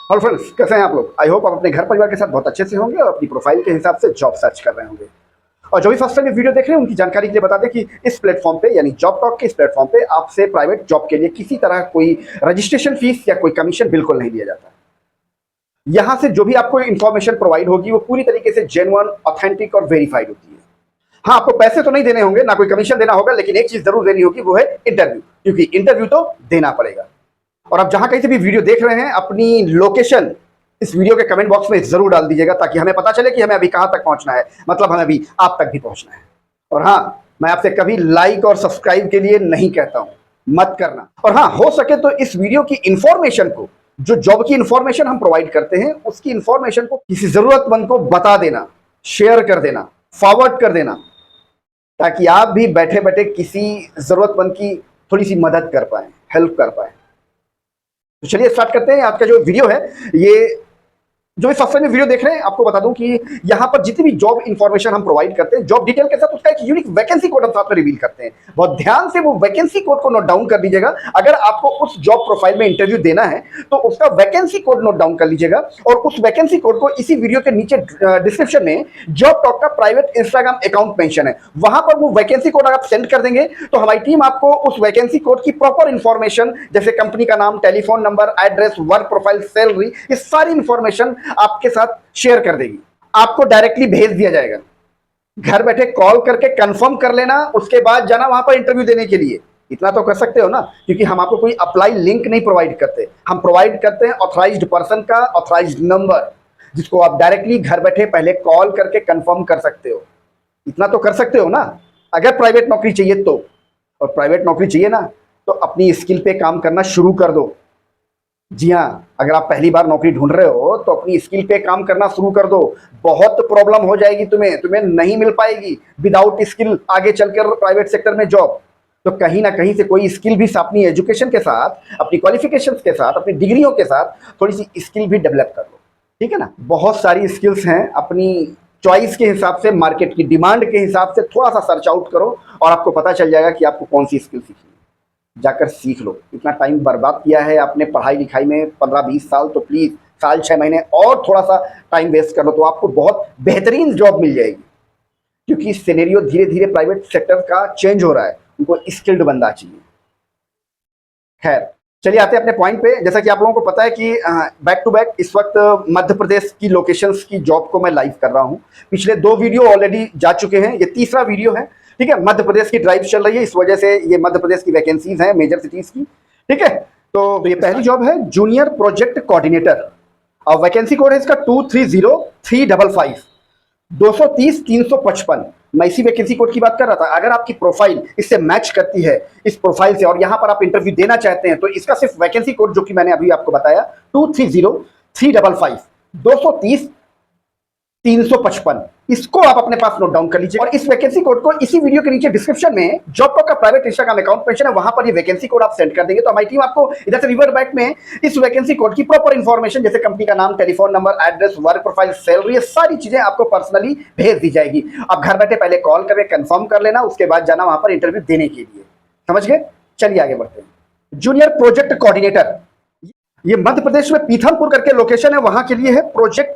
Hello friends, कैसे हैं आप लोग। आई होप आप अपने घर परिवार के साथ बहुत अच्छे से होंगे और अपनी प्रोफाइल के हिसाब से जॉब सर्च कर रहे होंगे। और जो भी फर्स्ट टाइम ये वीडियो देख रहे हैं उनकी जानकारी के लिए बता दें कि इस प्लेटफॉर्म पे यानी जॉब टॉक के इस प्लेटफॉर्म पे आपसे प्राइवेट जॉब के लिए किसी तरह कोई रजिस्ट्रेशन फीस या कोई कमीशन बिल्कुल नहीं लिया जाता। यहाँ से जो भी आपको इन्फॉर्मेशन प्रोवाइड होगी वो पूरी तरीके से जेन्युइन, ऑथेंटिक और वेरीफाइड होती है। हाँ, आपको पैसे तो नहीं देने होंगे, ना कोई कमीशन देना होगा, लेकिन एक चीज जरूर देनी होगी, वो है इंटरव्यू, क्योंकि इंटरव्यू तो देना पड़ेगा। और आप जहां कहीं से भी वीडियो देख रहे हैं, अपनी लोकेशन इस वीडियो के कमेंट बॉक्स में जरूर डाल दीजिएगा, ताकि हमें पता चले कि हमें अभी कहां तक पहुंचना है, मतलब हमें अभी आप तक भी पहुंचना है। और हाँ, मैं आपसे कभी लाइक और सब्सक्राइब के लिए नहीं कहता हूं, मत करना। और हाँ, हो सके तो इस वीडियो की इंफॉर्मेशन को, जो जॉब की इंफॉर्मेशन हम प्रोवाइड करते हैं, उसकी इंफॉर्मेशन को किसी जरूरतमंद को बता देना, शेयर कर देना, फॉरवर्ड कर देना, ताकि आप भी बैठे बैठे किसी जरूरतमंद की थोड़ी सी मदद कर पाए, हेल्प कर पाए। तो चलिए स्टार्ट करते हैं। आज का जो वीडियो है, ये जो इस सॉफ्टवेयर में वीडियो देख रहे हैं, आपको बता दूं कि यहाँ पर जितनी भी जॉब इंफॉर्मेशन हम प्रोवाइड करते हैं, जॉब डिटेल के साथ उसका एक यूनिक वैकेंसी कोड हम साथ में रिवील करते हैं। बहुत ध्यान से वो वैकेंसी कोड को नोट डाउन कर लीजिएगा। अगर आपको उस जॉब प्रोफाइल में इंटरव्यू देना है तो उसका वैकेंसी कोड नोट डाउन कर लीजिएगा, और उस वैकेंसी कोड को इसी वीडियो के नीचे डिस्क्रिप्शन में जॉब टॉक का प्राइवेट इंस्टाग्राम अकाउंट मेंशन है, वहां पर वो वैकेंसी कोड अगर आप सेंड कर देंगे तो हमारी टीम आपको उस वैकेंसी कोड की प्रॉपर इंफॉर्मेशन, जैसे कंपनी का नाम, telephone number, address, work profile, salary, ये सारी इंफॉर्मेशन आपके साथ शेयर कर देगी। आपको डायरेक्टली भेज दिया जाएगा। घर बैठे कॉल करके कंफर्म कर लेना, उसके बाद जाना वहां पर इंटरव्यू देने के लिए। इतना तो कर सकते हो ना, क्योंकि हम आपको कोई अप्लाई लिंक नहीं प्रोवाइड करते, हम प्रोवाइड करते हैं ऑथराइज्ड पर्सन का ऑथराइज्ड नंबर, जिसको आप डायरेक्टली घर बैठे पहले कॉल करके कंफर्म कर सकते हो। इतना तो कर सकते हो ना। अगर प्राइवेट नौकरी चाहिए तो, और प्राइवेट नौकरी चाहिए ना, तो अपनी स्किल पे काम करना शुरू कर दो। जी हाँ, अगर आप पहली बार नौकरी ढूंढ रहे हो तो अपनी स्किल पे काम करना शुरू कर दो। बहुत प्रॉब्लम हो जाएगी, तुम्हें नहीं मिल पाएगी विदाउट स्किल आगे चलकर प्राइवेट सेक्टर में जॉब। तो कहीं ना कहीं से कोई स्किल भी अपनी एजुकेशन के साथ, अपनी क्वालिफिकेशंस के साथ, अपनी डिग्रियों के साथ थोड़ी सी स्किल भी डेवलप कर लो। ठीक है ना। बहुत सारी स्किल्स हैं, अपनी चॉइस के हिसाब से, मार्केट की डिमांड के हिसाब से थोड़ा सा सर्च आउट करो और आपको पता चल जाएगा कि आपको कौन सी स्किल सीखनी है। जाकर सीख लो। इतना टाइम बर्बाद किया है आपने पढ़ाई लिखाई में, 15-20 साल, तो प्लीज साल 6 महीने और थोड़ा सा टाइम वेस्ट कर लो, तो आपको बहुत बेहतरीन जॉब मिल जाएगी। क्योंकि सिनेरियो धीरे धीरे प्राइवेट सेक्टर का चेंज हो रहा है, उनको स्किल्ड बंदा चाहिए। खैर, चलिए आते हैं अपने पॉइंट पे। जैसा कि आप लोगों को पता है कि बैक टू बैक इस वक्त मध्य प्रदेश की लोकेशंस की जॉब को मैं लाइव कर रहा हूं। पिछले 2 वीडियो ऑलरेडी जा चुके हैं, ये तीसरा वीडियो है। ठीक है, मध्य प्रदेश की ड्राइव चल रही है, इस वजह से ये मध्य प्रदेश की वैकेंसीज हैं मेजर सिटीज की। ठीक है, तो ये पहली जॉब है जूनियर प्रोजेक्ट कोऑर्डिनेटर, और वैकेंसी कोड है इसका 230355, 230-355। मैं इसी वैकेंसी कोड की बात कर रहा था। अगर आपकी प्रोफाइल इससे मैच करती है, इस प्रोफाइल से, और यहां पर आप इंटरव्यू देना चाहते हैं, तो इसका सिर्फ वैकेंसी कोड जो कि मैंने अभी आपको बताया, 230355, 230-355, इसको आप अपने पास नोट डाउन कर लीजिए। और इस वैकेंसी कोड को इसी वीडियो के नीचे डिस्क्रिप्शन में जॉब टॉक का प्राइवेट इंस्टाग्राम अकाउंट मेंशन है, वहां पर ये वैकेंसी कोड आप सेंड कर देंगे तो हमारी टीम आपको इधर से रिवर्ट बैक में इस वैकेंसी कोड की प्रॉपर इंफॉर्मेशन, जैसे कंपनी का नाम, telephone number, address, work profile, salary, ये सारी चीजें आपको पर्सनली भेज दी जाएगी। आप घर बैठे पहले कॉल करके कंफर्म कर लेना, उसके बाद जाना वहां पर इंटरव्यू देने के लिए। समझ गए। चलिए आगे बढ़ते हैं। जूनियर प्रोजेक्ट कोऑर्डिनेटर, ये मध्य प्रदेश में पीथमपुर करके लोकेशन है, वहां के लिए है project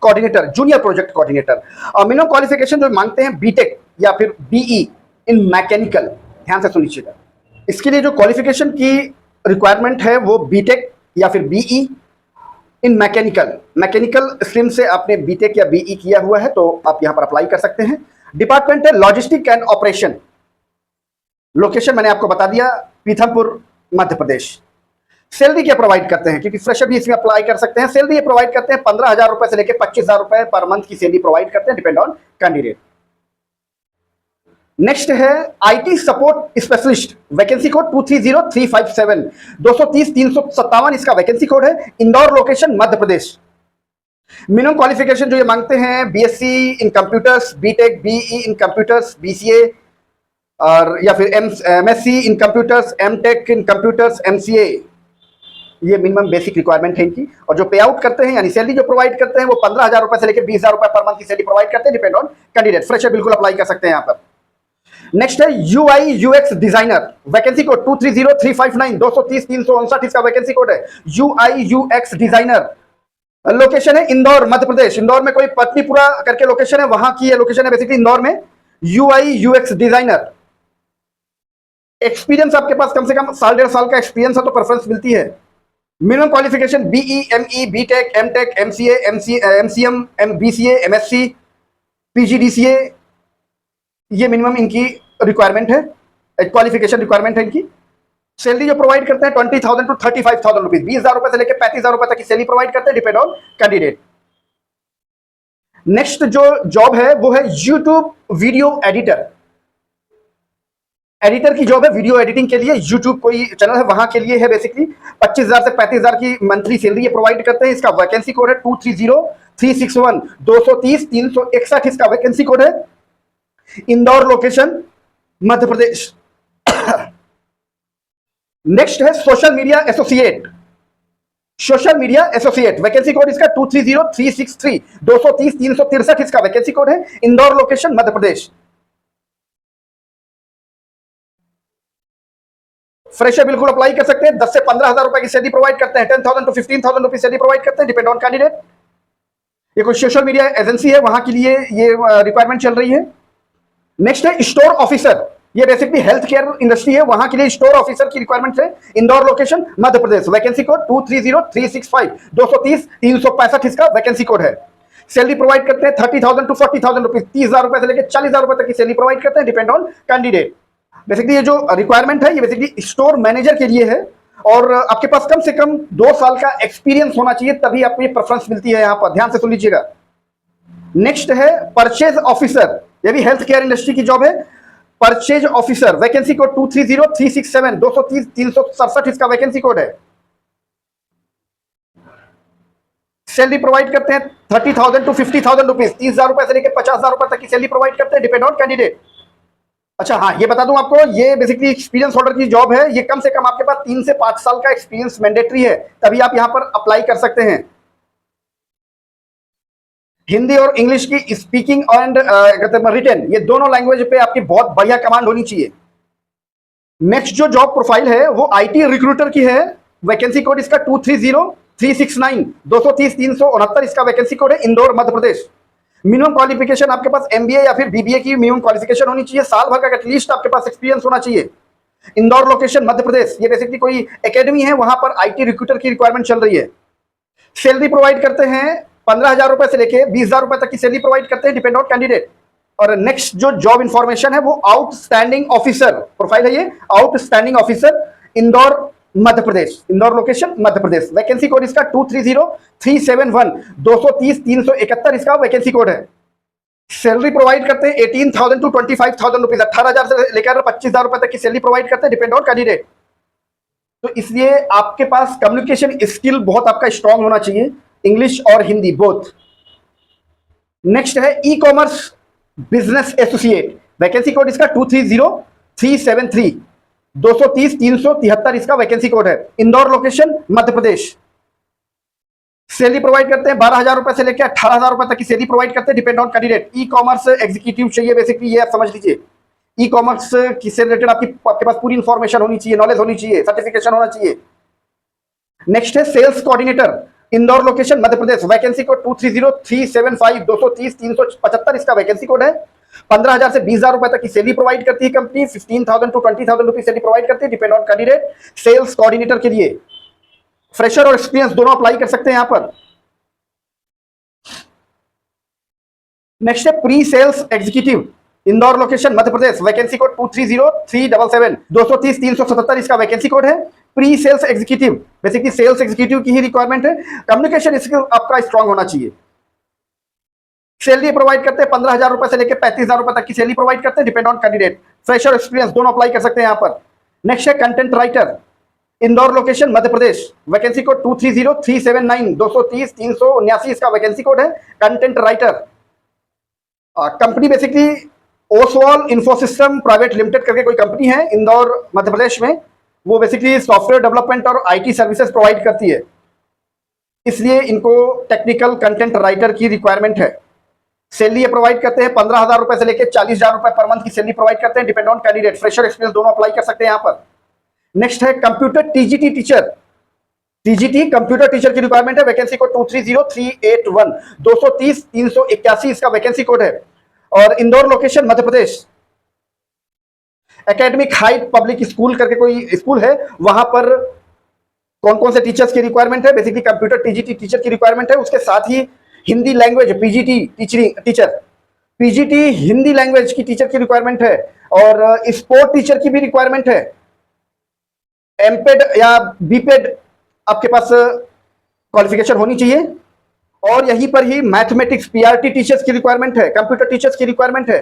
coordinator, junior project coordinator. Minimum qualification जो मांगते हैं बीटेक या फिर बीई इन मैकेनिकल, ध्यान से सुनिएगा। इसके लिए जो क्वालिफिकेशन की रिक्वायरमेंट है वो बीटेक या फिर बीई इन मैकेनिकल स्ट्रीम से आपने बीटेक या बीई किया हुआ है तो आप यहां पर अप्लाई कर सकते हैं। डिपार्टमेंट है लॉजिस्टिक एंड ऑपरेशन। लोकेशन मैंने आपको बता दिया, पीथमपुर, मध्य प्रदेश। सैलरी क्या प्रोवाइड करते हैं, क्योंकि फ्रेशर भी इसमें अप्लाई कर सकते हैं। सैलरी ये प्रोवाइड करते हैं 15,000 रुपए से लेकर 25,000 रुपए पर मंथ की सैलरी प्रोवाइड करते हैं, डिपेंड ऑन कैंडिडेट। नेक्स्ट है IT support specialist, vacancy code 230357, 230-357 इसका वैकेंसी कोड है। Indore location, Madhya Pradesh. Minimum qualification जो ये मांगते हैं, BSc in computers, BTech, BE in computers, BCA, और या फिर MSc in computers, MTech in computers, MCA, ये मिनिमम बेसिक रिक्वायरमेंट है इनकी। और जो पे आउट करते हैं यानी सैलरी जो प्रोवाइड करते हैं वो 15,000 रुपए से लेकर 20,000 रुपए पर मंथ की सैलरी प्रोवाइड करते हैं, डिपेंड ऑन कैंडिडेट। फ्रेशर बिल्कुल अप्लाई कर सकते हैं यहाँ पर। नेक्स्ट है UI UX designer, vacancy code 230359, 230-359 इसका वैकेंसी कोड है। यूआई यूएक्स डिजाइनर, लोकेशन है इंदौर मध्य प्रदेश। इंदौर में कोई पत्नीपुरा करके लोकेशन है, वहां की लोकेशन है बेसिकली इंदौर में। UI UX designer. एक्सपीरियंस आपके पास कम से कम साल 1.5 साल का एक्सपीरियंस है तो प्रेफरेंस मिलती है। Minimum qualification BE ME BTech MTech MCA MCM BCA MSc PGDCA, ये मिनिमम इनकी रिक्वायरमेंट है, क्वालिफिकेशन रिक्वायरमेंट है इनकी। सैलरी जो प्रोवाइड करते हैं 20,000 टू 35,000 रुपीज, 20,000 रुपए से लेकर 35,000 रुपए तक की सैलरी प्रोवाइड करते हैं, डिपेंड ऑन कैंडिडेट। नेक्स्ट जो जॉब है वो है यूट्यूब वीडियो एडिटर। एडिटर की जॉब है, वीडियो एडिटिंग के लिए यूट्यूब कोई चैनल है वहां के लिए है बेसिकली। 25,000 से 35,000 की मंथली सैलरी ये प्रोवाइड करते हैं। इसका वैकेंसी कोड है 230361 230 361, इसका वैकेंसी कोड है। इंदौर लोकेशन मध्य प्रदेश। नेक्स्ट है social media associate. Social media associate, vacancy code इसका 230363 230 363, इसका वैकेंसी कोड है। इंदौर लोकेशन मध्य प्रदेश। फ्रेशर बिल्कुल अप्लाई कर सकते हैं। 10 से 15,000 रुपए की सैलरी प्रोवाइड करते हैं। 10,000 टू 15,000 रुपीज सैलरी प्रोवाइड करते हैं, डिपेंड ऑन कैंडिडेट। ये कोई सोशल मीडिया एजेंसी है, वहां के लिए ये रिक्वायरमेंट चल रही है। नेक्स्ट है स्टोर ऑफिसर। ये बेसिकली हेल्थ केयर इंडस्ट्री है, वहां के लिए स्टोर ऑफिसर की रिक्वायरमेंट है। Indore location Madhya Pradesh. Vacancy code 230365 230 365, इसका वैकेंसी कोड है। सैलरी प्रोवाइड करते हैं 30,000 टू 40,000 रुपीज, 30,000 रुपए से लेकर 40,000 रुपए तक की सैलरी प्रोवाइड करते हैं, डिपेंड ऑन कैंडिडेट। बेसिकली ये जो रिक्वायरमेंट है ये बेसिकली स्टोर मैनेजर के लिए है, और आपके पास कम से कम 2 साल का एक्सपीरियंस होना चाहिए, तभी आपको ये प्रेफरेंस मिलती है। यहां पर ध्यान से सुन लीजिएगा। नेक्स्ट है परचेज ऑफिसर। ये भी हेल्थ केयर इंडस्ट्री की जॉब है। परचेज ऑफिसर, वैकेंसी कोड 230367 230 367, इसका वैकेंसी कोड है। सैलरी प्रोवाइड करते हैं 30,000 टू 50,000 रुपीज, 30,000 रुपए से लेकर 50,000 रुपए तक की सैलरी प्रोवाइड करते हैं, डिपेंड ऑन कैंडिडेट। अच्छा हाँ, ये बता दूं आपको, ये बेसिकली एक्सपीरियंस होल्डर की जॉब है। ये कम से कम आपके पास 3 से 5 साल का एक्सपीरियंस मैंडेटरी है, तभी आप यहां पर अप्लाई कर सकते हैं। हिंदी और इंग्लिश की स्पीकिंग एंड रिटन, ये दोनों लैंग्वेज पे आपकी बहुत बढ़िया कमांड होनी चाहिए। नेक्स्ट जो जॉब प्रोफाइल है वो आईटी रिक्रूटर की है। वैकेंसी कोड इसका 230369 230 369, इसका वैकेंसी कोड है। इंदौर मध्य प्रदेश। मिनिमम क्वालिफिकेशन आपके पास एमबीए या फिर बीबीए की मिनिमम क्वालिफिकेशन होनी चाहिए। साल भर का एटलीस्ट आपके पास एक्सपीरियंस होना चाहिए। इंदौर लोकेशन मध्य प्रदेश। ये बेसिकली कोई एकेडमी है, वहां पर आईटी रिक्रूटर की रिक्वायरमेंट चल रही है। सैलरी प्रोवाइड करते हैं 15,000 रुपए से लेके 20,000 रुपए तक की सैलरी प्रोवाइड करते हैं, डिपेंड ऑन कैंडिडेट। और नेक्स्ट जो जॉब इंफॉर्मेशन है वो आउटस्टैंडिंग ऑफिसर प्रोफाइल है। ये outstanding officer Indore Madhya Pradesh. Indore location Madhya Pradesh. Vacancy code इसका 230371 230 371, इसका वैकेंसी कोड है। सैलरी प्रोवाइड करते हैं 18,000 टू 25,000 रुपीज, 18,000 से लेकर 25,000 रुपए तक की सैलरी प्रोवाइड करते हैं, डिपेंड ऑन कैंडिडेट। तो इसलिए आपके पास कम्युनिकेशन स्किल बहुत आपका स्ट्रांग होना चाहिए, इंग्लिश और हिंदी बोथ। नेक्स्ट है e commerce business associate. Vacancy code इसका 230373 230 373, इसका वैकेंसी कोड है। इंदौर लोकेशन मध्य प्रदेश। सैलरी प्रोवाइड करते हैं 12,000 रुपए से लेकर 18,000 रुपए तक की सैलरी प्रोवाइड करते हैं, depend on candidate. E commerce executive चाहिए बेसिकली, ये आप समझ लीजिए। ई कॉमर्स की से रिलेटेड आपके पास पूरी इंफॉर्मेशन होनी चाहिए, नॉलेज होनी चाहिए, सर्टिफिकेशन होना चाहिए। नेक्स्ट है sales coordinator. Indore location Madhya Pradesh. Vacancy code 230375 230 375, इसका वैकेंसी कोड है। 15,000 से 20,000 रुपए तक की सैलरी प्रोवाइड करती है company. 15,000 to 20,000 rupees salary provide करती है, depend on candidate. Sales coordinator के लिए फ्रेशर और एक्सपीरियंस दोनों अप्लाई कर सकते हैं यहां पर। नेक्स्ट है pre sales executive. Indore location Madhya Pradesh. Vacancy code 230377 230 377, इसका वैकेंसी कोड है। Pre sales executive, basically sales executive की ही रिक्वायरमेंट है। कम्युनिकेशन स्किल आपका स्ट्रांग होना चाहिए। सैलरी प्रोवाइड करते हैं 15,000 रुपए से लेकर 35,000 रुपए तक की सैलरी प्रोवाइड करते हैं, depend on candidate. Fresher experience दोनों अप्लाई कर सकते हैं यहां पर। नेक्स्ट है content writer. Indore location Madhya Pradesh. Vacancy code 230379 230 379, इसका वैकेंसी कोड है। Content writer. Company basically Oswal Infosystem private limited करके कोई कंपनी है इंदौर मध्य प्रदेश में। वो बेसिकली सॉफ्टवेयर डेवलपमेंट और आईटी सर्विसेज प्रोवाइड करती है, इसलिए इनको टेक्निकल कंटेंट राइटर की रिक्वायरमेंट है। सैलरी प्रोवाइड करते हैं 15,000 रुपए से लेकर 40,000 रुपए पर मंथ की सैलरी प्रोवाइड करते हैं, depend on candidate. Fresher experience दोनों अप्लाई कर सकते हैं यहां पर। नेक्स्ट है computer TGT teacher. TGT computer teacher की रिक्वायरमेंट है, वैकेंसी कोड 230381, 230 381 इसका वैकेंसी कोड है। और इंदौर लोकेशन मध्य प्रदेश। एकेडमिक हाइट पब्लिक स्कूल करके कोई स्कूल है, वहां पर कौन कौन से टीचर्स की रिक्वायरमेंट है? बेसिकली कंप्यूटर टीजीटी टीचर की रिक्वायरमेंट है, उसके साथ ही Hindi language PGT teacher, PGT Hindi language की टीचर की रिक्वायरमेंट है, और स्पोर्ट टीचर की भी रिक्वायरमेंट है। एमपेड या बीपेड आपके पास क्वालिफिकेशन होनी चाहिए। और यहीं पर ही मैथमेटिक्स पीआरटी टीचर्स की रिक्वायरमेंट है, कंप्यूटर टीचर्स की रिक्वायरमेंट है।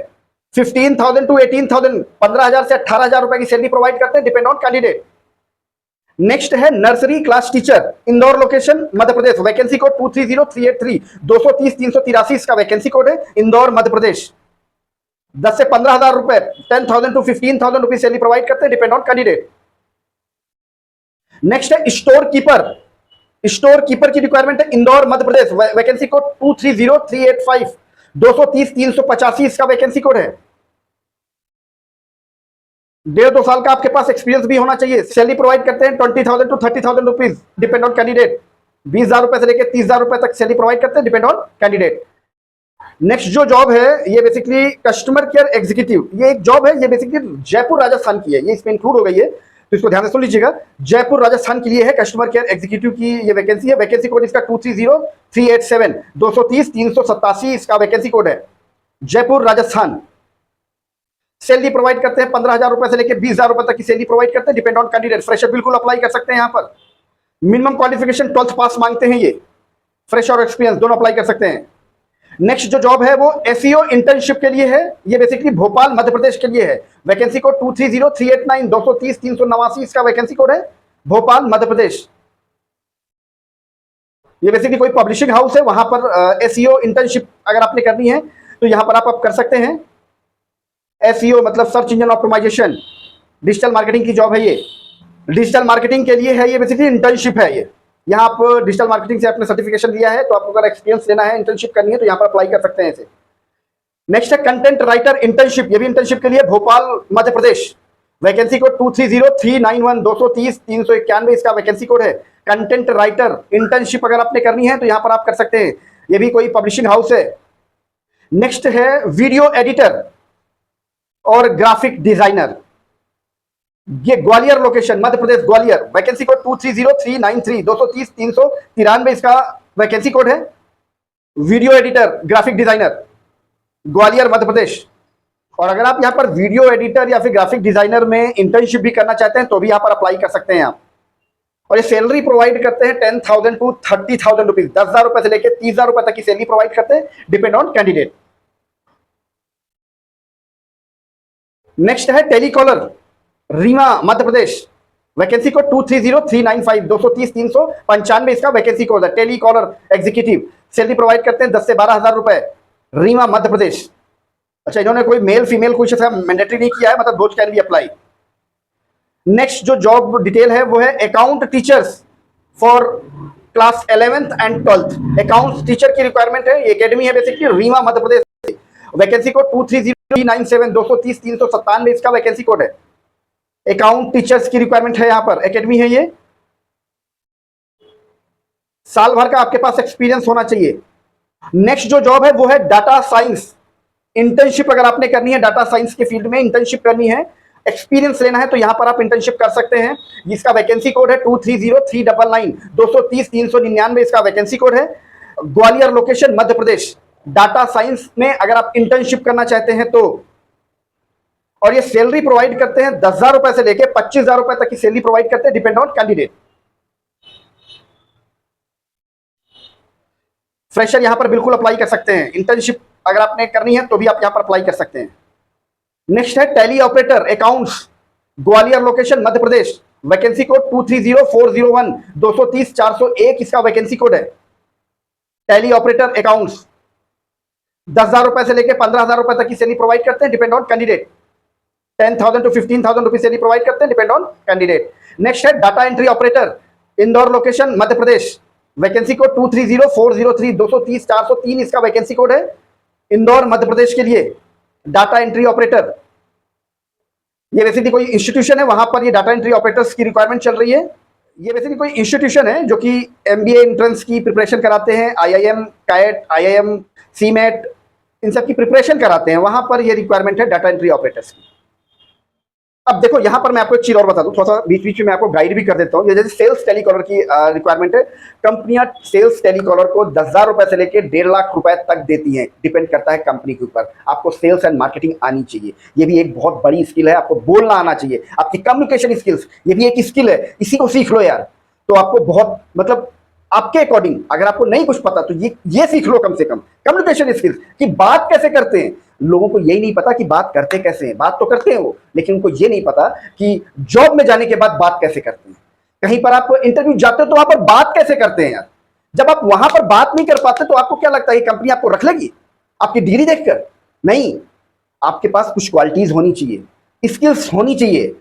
15,000 टू 18,000, 15,000 से 18,000 रुपए की सैलरी प्रोवाइड करते हैं, डिपेंड ऑन कैंडिडेट। नेक्स्ट है nursery class teacher, Indore location Madhya Pradesh, vacancy code 230383, 230 383 इसका वैकेंसी कोड है, इंदौर मध्य प्रदेश। 10 से 15,000 रुपए, 10,000 टू 15,000 रुपीज सैलरी प्रोवाइड करते हैं, डिपेंड ऑन कैंडिडेट। नेक्स्ट है स्टोर कीपर, स्टोर कीपर की रिक्वायरमेंट है, इंदौर मध्य प्रदेश, वैकेंसी कोड 230385, 230 385 इसका वैकेंसी कोड है। 1.5-2 साल का आपके पास एक्सपीरियंस भी होना चाहिए। सैलरी प्रोवाइड करते हैं 20,000 to 30,000 rupees, depend on candidate. 20,000 रुपए से लेकर 30,000 रुपए तक सैलरी प्रोवाइड करते हैं, डिपेंड ऑन कैंडिडेट। नेक्स्ट जो जॉब है ये बेसिकली कस्टमर केयर एग्जीक्यूटिव, ये एक जॉब है, ये बेसिकली जयपुर राजस्थान की है, ये इसमें इंक्लूड हो गई है, तो इसको ध्यान से सुन लीजिएगा। जयपुर राजस्थान के लिए है, कस्टमर केयर एग्जीक्यूटिव की ये वैकेंसी है। वैकेंसी कोड इसका 230387, 230 387 इसका वैकेंसी कोड है, जयपुर राजस्थान। सैलरी प्रोवाइड करते हैं 15,000 रुपए से लेकर 20,000 रुपए तक की सैलरी प्रोवाइड करते हैं, डिपेंड ऑन कैंडिडेट। फ्रेशर बिल्कुल अप्लाई कर सकते हैं, यहाँ पर मिनिमम क्वालिफिकेशन 12th पास मांगते हैं, ये फ्रेश और एक्सपीरियंस दोनों अप्लाई कर सकते हैं। नेक्स्ट जो जॉब है वो एसईओ इंटर्नशिप के लिए है, ये बेसिकली भोपाल मध्य प्रदेश के लिए है। वैकेंसी कोड 230389, 230 389 इसका वैकेंसी कोड है, भोपाल मध्य प्रदेश। ये बेसिकली कोई पब्लिशिंग हाउस है, वहां पर एसईओ इंटर्नशिप अगर आपने करनी है तो यहां पर आप कर सकते हैं। एसईओ मतलब search engine optimisation, digital marketing की जॉब है ये, डिजिटल मार्केटिंग के लिए है, ये बेसिकली इंटर्नशिप है ये। यहाँ आप डिजिटल मार्केटिंग से आपने सर्टिफिकेशन लिया है, तो आपको अगर एक्सपीरियंस लेना है, इंटर्नशिप करनी है, तो यहाँ पर अप्लाई कर सकते हैं इसे। नेक्स्ट है कंटेंट राइटर इंटर्नशिप, ये भी इंटर्नशिप के लिए भोपाल मध्य प्रदेश। वैकेंसी कोड 230391, 230 391 इसका वैकेंसी कोड है। कंटेंट राइटर इंटर्नशिप अगर आपने करनी है तो यहाँ पर आप कर सकते हैं, ये भी कोई पब्लिशिंग हाउस है। नेक्स्ट है वीडियो एडिटर और ग्राफिक डिजाइनर, ये Gwalior location Madhya Pradesh, Gwalior. Vacancy code 230393, 230 393 इसका वैकेंसी कोड है। Video editor graphic designer, Gwalior Madhya Pradesh. और अगर आप यहाँ पर वीडियो एडिटर या फिर ग्राफिक डिजाइनर में इंटर्नशिप भी करना चाहते हैं तो भी यहाँ पर अप्लाई कर सकते हैं आप। और ये सैलरी प्रोवाइड करते हैं 10,000 टू 30,000 रुपीज, 10,000 रुपए से लेकर 30,000 रुपए तक की सैलरी प्रोवाइड करते हैं, डिपेंड ऑन कैंडिडेट। नेक्स्ट है टेलीकॉलर, रीवा मध्य प्रदेश। वैकेंसी कोड 230395, 230 395 इसका वैकेंसी कोड है, टेलीकॉलर एग्जीक्यूटिव। सैलरी प्रोवाइड करते हैं 10 से 12,000 रुपए, रीवा मध्य प्रदेश। अच्छा, इन्होंने कोई मेल फीमेल कुछ ऐसा मैंडेटरी नहीं किया है, मतलब both can be apply. Next जो जॉब डिटेल है वो है account teachers for class 11th and 12th, account teacher की रिक्वायरमेंट है। ये एकेडमी है बेसिकली रीवा मध्य प्रदेश। वैकेंसी कोड 230397, 230 397 इसका वैकेंसी कोड है। अकाउंट टीचर्स की रिक्वायरमेंट है, यहाँ पर एकेडमी है ये। साल भर का आपके पास एक्सपीरियंस होना चाहिए। नेक्स्ट जो जॉब है वो है डाटा साइंस इंटर्नशिप, अगर आपने करनी है डाटा साइंस के फील्ड में इंटर्नशिप करनी है, एक्सपीरियंस लेना है तो यहां पर आप इंटर्नशिप कर सकते हैं। इसका वैकेंसी कोड है 230399, 230 399 इसका वैकेंसी कोड है। ग्वालियर लोकेशन मध्य प्रदेश। डाटा साइंस में अगर आप इंटर्नशिप करना चाहते हैं तो, और ये सैलरी प्रोवाइड करते हैं 10,000 रुपए से लेकर 25,000 रुपए तक की सैलरी प्रोवाइड करते हैं, डिपेंड ऑन कैंडिडेट। फ्रेशर यहां पर बिल्कुल अप्लाई कर सकते हैं, इंटर्नशिप अगर आपने करनी है तो भी आप यहां पर अप्लाई कर सकते हैं। नेक्स्ट है Tally operator accounts, Gwalior location Madhya Pradesh. Vacancy code 230401, 230 401 इसका वैकेंसी कोड है। टैली ऑपरेटर अकाउंट्स 10,000 रुपए से लेकर 15,000 रुपए तक की सैलरी प्रोवाइड करते हैं, depend on candidate. 10,000 to 15,000 rupees salary provide करते हैं, डिपेंड ऑन कैंडिडेट। नेक्स्ट है data entry operator, Indore location Madhya Pradesh. Vacancy code 230403, 230 403 इसका वैकेंसी कोड है, इंदौर मध्य प्रदेश के लिए। डाटा एंट्री ऑपरेटर, ये बेसिकली कोई इंस्टीट्यूशन है, वहां पर ये डाटा एंट्री ऑपरेटर्स की रिक्वायरमेंट चल रही है। ये बेसिकली कोई इंस्टीट्यूशन है जो कि एमबीए एंट्रेंस की प्रिपरेशन कराते हैं, आईआईएम, कैट, आईआईएम, सीमेट, इन सब की प्रिपरेशन कराते हैं। वहां पर ये रिक्वायरमेंट है डाटा एंट्री ऑपरेटर्स की। अब देखो यहाँ पर मैं आपको एक चीज और बता दूं, थोड़ा सा बीच बीच में मैं आपको गाइड भी कर देता हूँ। ये जैसे सेल्स टेलीकॉलर की रिक्वायरमेंट है, कंपनियां सेल्स टेलीकॉलर को 10,000 रुपए से लेकर 1.5 लाख रुपए तक देती हैं, डिपेंड करता है कंपनी के ऊपर। आपको सेल्स एंड मार्केटिंग आनी चाहिए, ये भी एक बहुत बड़ी स्किल है। आपको बोलना आना चाहिए, आपकी कम्युनिकेशन स्किल्स, ये भी एक स्किल है, इसी को सीख लो यार। तो आपको बहुत मतलब आपके अकॉर्डिंग, अगर आपको नहीं कुछ पता तो ये सीख लो कम से कम कम्युनिकेशन स्किल्स, कि बात कैसे करते हैं। लोगों को यही नहीं पता कि बात करते कैसे हैं, बात तो करते हैं वो, लेकिन उनको ये नहीं पता कि जॉब में जाने के बाद बात कैसे करते हैं। कहीं पर आप इंटरव्यू जाते हो तो वहां पर बात कैसे करते हैं यार। जब आप वहां पर बात नहीं कर पाते तो आपको क्या लगता है कि कंपनी आपको रख लेगी आपकी डिग्री देखकर? नहीं, आपके पास कुछ क्वालिटीज होनी चाहिए, स्किल्स होनी चाहिए।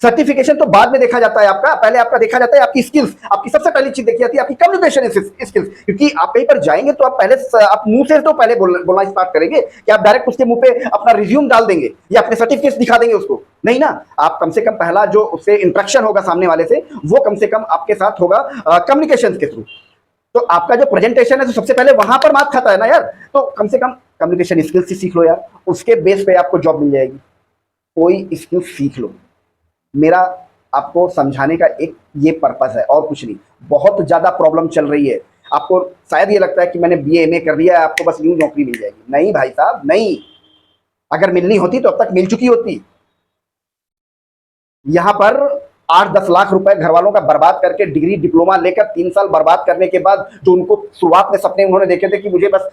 सर्टिफिकेशन तो बाद में देखा जाता है आपका, पहले आपका देखा जाता है आपकी स्किल्स। आपकी सबसे पहली चीज देखी जाती है आपकी कम्युनिकेशन स्किल्स, क्योंकि आप कहीं पर जाएंगे तो आप पहले आप मुंह से तो पहले बोलना स्टार्ट करेंगे कि आप डायरेक्ट उसके मुंह पे अपना रिज्यूम डाल देंगे या अपने सर्टिफिकेट दिखा देंगे उसको? नहीं ना, आप कम से कम पहला जो उससे इंट्रैक्शन होगा सामने वाले से, वो कम से कम आपके साथ होगा कम्युनिकेशन के थ्रू। तो आपका जो प्रेजेंटेशन है तो सबसे पहले वहां पर मात खाता है ना यार। तो कम से कम कम्युनिकेशन स्किल्स ही सीख लो यार, उसके बेस पे आपको जॉब मिल जाएगी। कोई स्किल सीख लो, मेरा आपको समझाने का एक ये पर्पस है और कुछ नहीं। बहुत ज़्यादा प्रॉब्लम चल रही है, आपको शायद ये लगता है कि मैंने बीए एमए कर लिया है, आपको बस यूं नौकरी मिल जाएगी। नहीं भाई साहब, नहीं। अगर मिलनी होती तो अब तक मिल चुकी होती। यहाँ पर 8-10 लाख रुपए घर वालों का बर्बाद करके डिग्री डिप्लोमा लेकर 3 साल बर्बाद करने के बाद, जो उनको शुरुआत में सपने उन्होंने देखे थे कि मुझे बस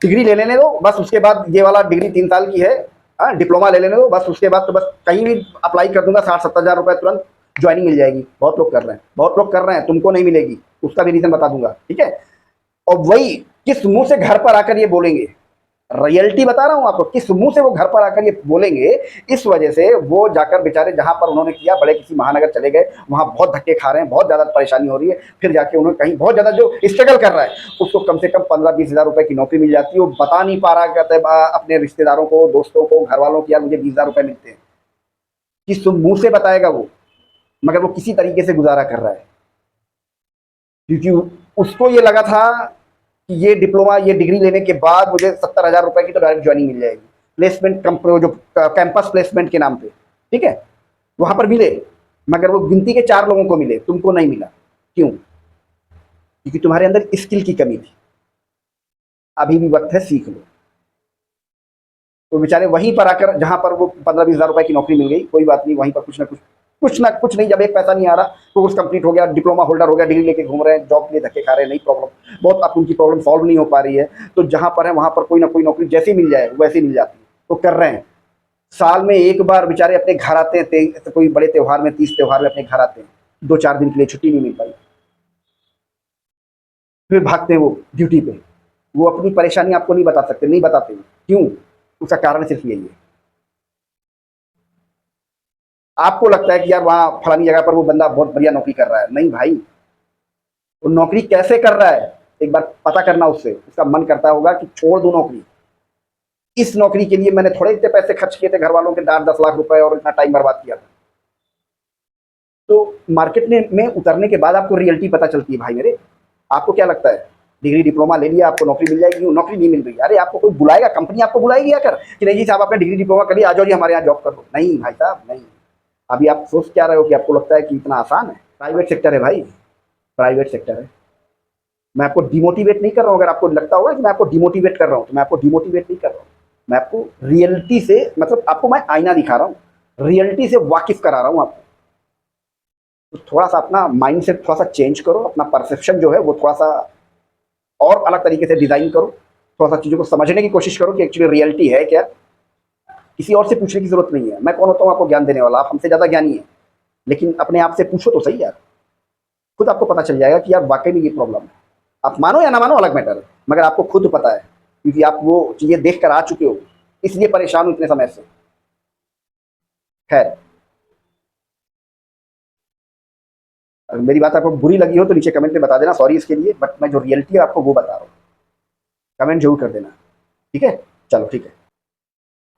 डिग्री ले लेने दो, बस उसके बाद ये वाला डिग्री 3 साल की है, डिप्लोमा ले लेने दो, बस उसके बाद तो बस कहीं भी अप्लाई कर दूंगा, 60-70 हज़ार रुपए तुरंत ज्वाइनिंग मिल जाएगी। बहुत लोग कर रहे हैं, बहुत लोग कर रहे हैं, तुमको नहीं मिलेगी, उसका भी रीजन बता दूंगा, ठीक है। और वही किस मुंह से घर पर आकर ये बोलेंगे, रियलिटी बता रहा हूं आपको, किस मुंह से वो घर पर आकर ये बोलेंगे। इस वजह से वो जाकर बेचारे जहां पर उन्होंने किया, बड़े किसी महानगर चले गए, वहां बहुत धक्के खा रहे हैं, बहुत ज्यादा परेशानी हो रही है। फिर जाके उन्होंने कहीं बहुत ज्यादा जो स्ट्रगल कर रहा है उसको कम से कम 15-20 हज़ार रुपए की नौकरी मिल जाती है। वो बता नहीं पा रहा, कहते अपने रिश्तेदारों को, दोस्तों को, घर वालों को, यार मुझे 20 हज़ार रुपए मिलते हैं। किस मुंह से बताएगा वो? मगर वो किसी तरीके से गुजारा कर रहा है, क्योंकि उसको ये लगा था कि ये डिप्लोमा, ये डिग्री लेने के बाद मुझे 70,000 रुपए की तो डायरेक्ट ज्वाइनिंग मिल जाएगी, प्लेसमेंट जो कैंपस प्लेसमेंट के नाम पे, ठीक है, वहां पर मिले। मगर वो गिनती के 4 लोगों को मिले, तुमको नहीं मिला। क्यों? क्योंकि तुम्हारे अंदर स्किल की कमी थी। अभी भी वक्त है, सीख लो। तो बेचारे वहीं पर आकर, जहां पर वो 15-20 हज़ार रुपए की नौकरी मिल गई, कोई बात नहीं, वहीं पर कुछ नहीं, जब एक पैसा नहीं आ रहा, कोर्स कंप्लीट हो गया, डिप्लोमा होल्डर हो गया, डिग्री लेके घूम रहे हैं, जॉब के लिए धक्के खा रहे हैं, नई प्रॉब्लम बहुत, अब उनकी प्रॉब्लम सॉल्व नहीं हो पा रही है। तो जहां पर है वहां पर कोई ना कोई नौकरी जैसी मिल जाए वैसी मिल जाती है, तो कर रहे हैं। साल में एक बार बेचारे अपने घर आते हैं, कोई बड़े त्योहार में, 30 त्योहार में अपने घर आते हैं, 2-4 दिन के लिए छुट्टी नहीं मिल पाई, फिर भागते हैं वो ड्यूटी पे। वो अपनी परेशानी आपको नहीं बता सकते, नहीं बताते। क्यों? उसका कारण सिर्फ यही है, आपको लगता है कि यार वहां फलानी जगह पर वो बंदा बहुत बढ़िया नौकरी कर रहा है। नहीं भाई, वो नौकरी कैसे कर रहा है एक बार पता करना उससे। उसका मन करता होगा कि छोड़ दूं नौकरी, इस नौकरी के लिए मैंने थोड़े इतने पैसे खर्च किए थे, घर वालों के 8-10 लाख रुपए, और इतना टाइम बर्बाद किया था। तो मार्केट में उतरने के बाद आपको रियलिटी पता चलती है भाई मेरे। आपको क्या लगता है डिग्री डिप्लोमा ले लिया आपको नौकरी मिल जाएगी? नौकरी नहीं मिल रही। अरे आपको कोई बुलाएगा, कंपनी आपको बुलाएगी आकर कि नहीं जी साहब आपने डिग्री डिप्लोमा कर लिया, आ जाओ जी हमारे यहाँ जॉब कर लो? नहीं भाई साहब, नहीं। अभी आप सोच क्या रहे हो कि आपको लगता है कि इतना आसान है? प्राइवेट सेक्टर है भाई, प्राइवेट सेक्टर है। मैं आपको डिमोटिवेट नहीं कर रहा हूँ। अगर आपको लगता होगा कि मैं आपको डिमोटिवेट कर रहा हूँ, तो मैं आपको डिमोटिवेट नहीं कर रहा हूँ। मैं आपको रियलिटी से, मतलब आपको मैं आईना दिखा रहा हूँ, रियलिटी से वाकिफ करा रहा हूँ आपको। तो थोड़ा सा अपना माइंड सेट थोड़ा सा चेंज करो, अपना परसेप्शन जो है वो थोड़ा सा और अलग तरीके से डिजाइन करो, थोड़ा सा चीज़ों को समझने की कोशिश करो कि एक्चुअली रियलिटी है क्या। किसी और से पूछने की जरूरत नहीं है। मैं कौन होता हूँ आपको ज्ञान देने वाला? आप हमसे ज़्यादा ज्ञानी है, लेकिन अपने आप से पूछो तो सही यार, खुद आपको पता चल जाएगा कि यार वाकई में ये प्रॉब्लम है। आप मानो या ना मानो अलग मैटर है, मगर आपको खुद पता है, क्योंकि आप वो चीज़ें देख कर आ चुके हो, इसलिए परेशान हो इतने समय से। खैर, अगर मेरी बात आपको बुरी लगी हो तो नीचे कमेंट में बता देना, सॉरी इसके लिए, बट मैं जो रियलिटी है आपको वो बता रहा हूँ। कमेंट जरूर कर देना, ठीक है? चलो ठीक है।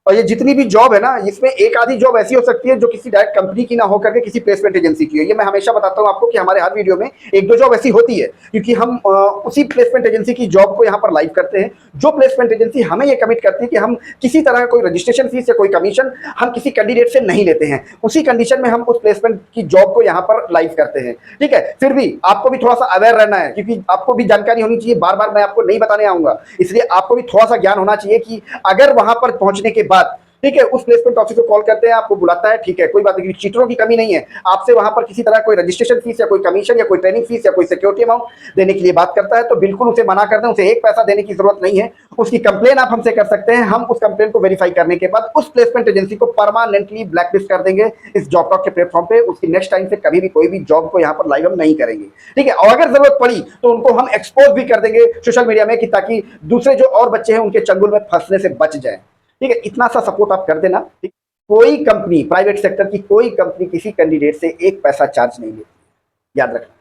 और ये जितनी भी जॉब है ना, इसमें एक आधी जॉब ऐसी हो सकती है जो किसी डायरेक्ट कंपनी की ना हो करके किसी प्लेसमेंट एजेंसी की है। ये मैं हमेशा बताता हूँ आपको कि हमारे हर वीडियो में एक दो जॉब ऐसी होती है, क्योंकि हम उसी प्लेसमेंट एजेंसी की जॉब को यहाँ पर लाइव करते हैं। जो प्लेसमेंट एजेंसी हमें ये कमिट करती है कि हम किसी तरह का कोई रजिस्ट्रेशन फीस या कोई कमीशन हम किसी कैंडिडेट से नहीं लेते हैं, उसी कंडीशन में हम उस प्लेसमेंट की जॉब को यहाँ पर लाइव करते हैं। ठीक है, फिर भी आपको भी थोड़ा सा अवेयर रहना है, क्योंकि आपको भी जानकारी होनी चाहिए। बार बार मैं आपको नहीं बताने आऊंगा, इसलिए आपको भी थोड़ा सा ज्ञान होना चाहिए कि अगर वहां पर पहुंचने के बाद, ठीक है, उस प्लेसमेंट ऑफिस को कॉल करते हैं, आपको बुलाता है, ठीक है, कोई बात नहीं, चीटरों की कमी नहीं है। आपसे वहां पर किसी तरह कोई रजिस्ट्रेशन फीस या कोई कमीशन या कोई ट्रेनिंग फीस या कोई सिक्योरिटी अमाउंट देने के लिए बात करता है, तो बिल्कुल उसे मना कर दें। उसे एक पैसा देने की जरूरत नहीं है। उसकी कंप्लेन आप हमसे कर सकते हैं। हम उस कंप्लेन को वेरीफाई करने के बाद उस प्लेसमेंट एजेंसी को परमानेंटली ब्लैकलिस्ट कर देंगे इस जॉब टॉक के प्लेटफॉर्म पे। उसकी नेक्स्ट टाइम से कभी भी कोई भी जॉब को यहाँ पर लाइव हम नहीं करेंगे। ठीक है, और अगर जरूरत पड़ी तो उनको हम एक्सपोज भी कर देंगे सोशल मीडिया में, कि ताकि दूसरे जो और बच्चे हैं उनके चंगुल में फंसने से बच जाए। ठीक है, इतना सा सपोर्ट आप कर देना। कोई कंपनी, प्राइवेट सेक्टर की कोई कंपनी किसी कैंडिडेट से एक पैसा चार्ज नहीं लेती, याद रखना।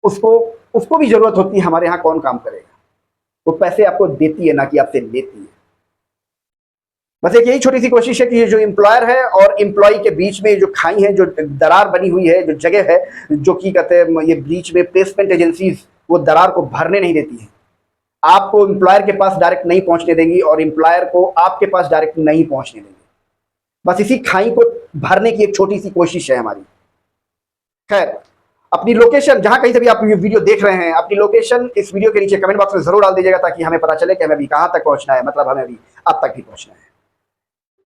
उसको उसको भी जरूरत होती है, हमारे यहां कौन काम करेगा। वो पैसे आपको देती है, ना कि आपसे लेती है। बस एक यही छोटी सी कोशिश है कि ये जो एम्प्लॉयर है और एम्प्लॉय के बीच में जो खाई है, जो दरार बनी हुई है, जो जगह है, जो कि कहते हैं ये बीच में प्लेसमेंट एजेंसीज वो दरार को भरने नहीं देती है। आपको एम्प्लॉयर के पास डायरेक्ट नहीं पहुंचने देंगी और एम्प्लॉयर को आपके पास डायरेक्ट नहीं पहुंचने देंगे। बस इसी खाई को भरने की एक छोटी सी कोशिश है हमारी। खैर, अपनी लोकेशन, जहां कहीं से भी आप ये वीडियो देख रहे हैं, अपनी लोकेशन इस वीडियो के नीचे कमेंट बॉक्स में जरूर डाल दीजिएगा, ताकि हमें पता चले कि हमें अभी कहां तक पहुंचना है, मतलब हमें अभी अब तक भी पहुंचना है।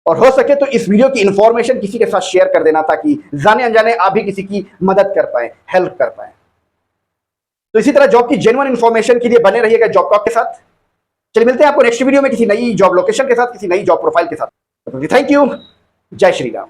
और हो सके तो इस वीडियो की इंफॉर्मेशन किसी के साथ शेयर कर देना, ताकि जाने अनजाने आप भी किसी की मदद कर पाए, हेल्प कर पाए। तो इसी तरह जॉब की जेन्युइन इंफॉर्मेशन के लिए बने रहिएगा जॉब टॉक के साथ। चलिए मिलते हैं आपको नेक्स्ट वीडियो में किसी नई जॉब लोकेशन के साथ, किसी नई जॉब प्रोफाइल के साथ। Thank you. जय श्री राम।